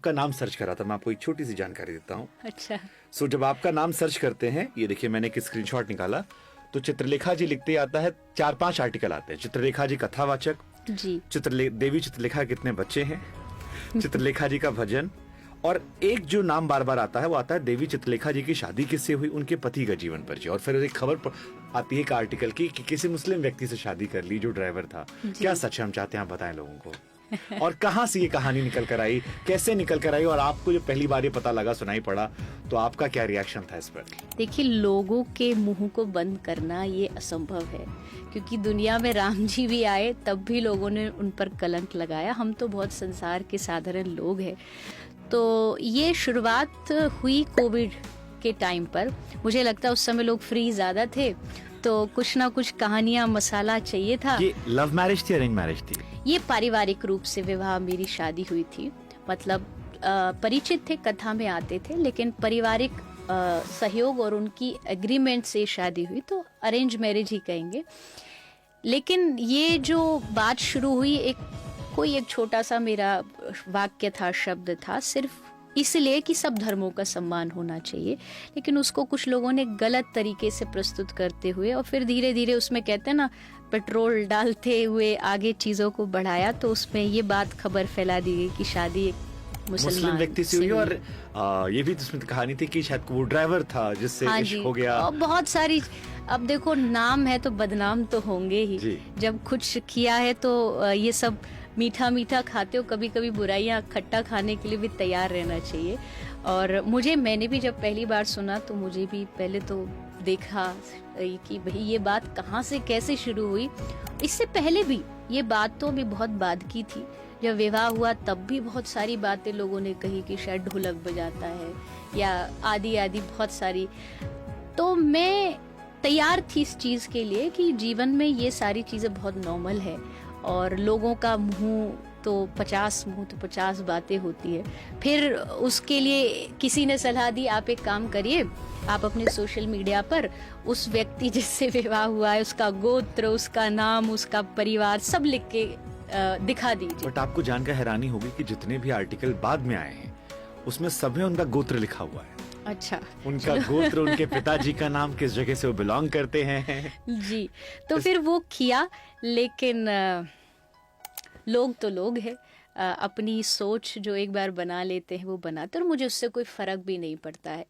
आपका नाम सर्च करा था, मैं आपको एक छोटी सी जानकारी देता हूँ। अच्छा। सो जब आपका नाम सर्च करते हैं, ये देखिए मैंने एक स्क्रीनशॉट निकाला, तो चित्रलेखा जी लिखते आता है, 4-5 आर्टिकल आते हैं। चित्रलेखा जी कथावाचक जी। देवी चित्रलेखा के कितने बच्चे हैं, चित्रलेखा जी का भजन, और एक जो नाम बार बार आता है वो आता है देवी चित्रलेखा जी की शादी किससे हुई, उनके पति का जीवन परिचय। और फिर एक खबर आती है एक आर्टिकल की कि किसी मुस्लिम व्यक्ति से शादी कर ली जो ड्राइवर था। क्या सच है, हम चाहते हैं आप बताएं लोगों को। और कहां से ये कहानी निकल कर आई, कैसे निकल कर आई, और आपको जो पहली बार ये पता लगा, सुनाई पड़ा, तो आपका क्या रिएक्शन था इस पर? देखिए, लोगों के मुंह को बंद करना ये असंभव है, क्योंकि दुनिया में राम जी भी आए तब भी लोगों ने उन पर कलंक लगाया। हम तो बहुत संसार के साधारण लोग हैं। तो ये शुरुआत हुई कोविड के टाइम पर। मुझे लगता है उस समय लोग फ्री ज़्यादा थे, तो कुछ ना कुछ कहानियाँ, मसाला चाहिए था। ये लव मैरिज थी, अरेंज मैरिज थी? ये पारिवारिक रूप से विवाह, मेरी शादी हुई थी। मतलब परिचित थे, कथा में आते थे, लेकिन पारिवारिक सहयोग और उनकी एग्रीमेंट से शादी हुई, तो अरेंज मैरिज ही कहेंगे। लेकिन ये जो बात शुरू हुई, एक छोटा सा मेरा वाक्य था, शब्द था, सिर्फ इसलिए कि सब धर्मों का सम्मान होना चाहिए, लेकिन उसको कुछ लोगों ने गलत तरीके से प्रस्तुत करते हुए, और फिर धीरे धीरे उसमें कहते हैं ना, पेट्रोल डालते हुए आगे चीज़ों को बढ़ाया, तो उसमें ये बात खबर फैला दी गई कि शादी एक मुस्लिम व्यक्ति से हुई। और ये भी उसमें कहानी थी कि शायद वो ड्राइवर था जिससे इश्क हो गया। और बहुत सारी, अब देखो, नाम है तो बदनाम तो होंगे ही। जब कुछ किया है तो ये सब मीठा मीठा खाते हो, कभी कभी बुराइयां खट्टा खाने के लिए भी तैयार रहना चाहिए। और मैंने भी जब पहली बार सुना तो मुझे भी पहले तो देखा कि भाई ये बात कहाँ से कैसे शुरू हुई। इससे पहले भी ये बात तो अभी बहुत बाद की थी। जब विवाह हुआ तब भी बहुत सारी बातें लोगों ने कही कि शायद ढोलक बजाता है या आदि आदि बहुत सारी। तो मैं तैयार थी इस चीज़ के लिए कि जीवन में ये सारी चीज़ें बहुत नॉर्मल है, और लोगों का मुंह तो 50 मुंह तो 50 बातें होती है। फिर उसके लिए किसी ने सलाह दी, आप एक काम करिए, आप अपने सोशल मीडिया पर उस व्यक्ति जिससे विवाह हुआ है, उसका गोत्र, उसका नाम, उसका परिवार सब लिख के दिखा दीजिए। बट आपको जानकर हैरानी होगी कि जितने भी आर्टिकल बाद में आए हैं उसमें सब में उनका गोत्र लिखा हुआ है। अच्छा, उनका गोत्र, उनके पिताजी का नाम, किस जगह से वो बिलोंग करते हैं। जी, तो फिर वो किया, लेकिन लोग तो लोग हैं। अपनी सोच जो एक बार बना लेते हैं वो बनाते, और मुझे उससे कोई फर्क भी नहीं पड़ता है।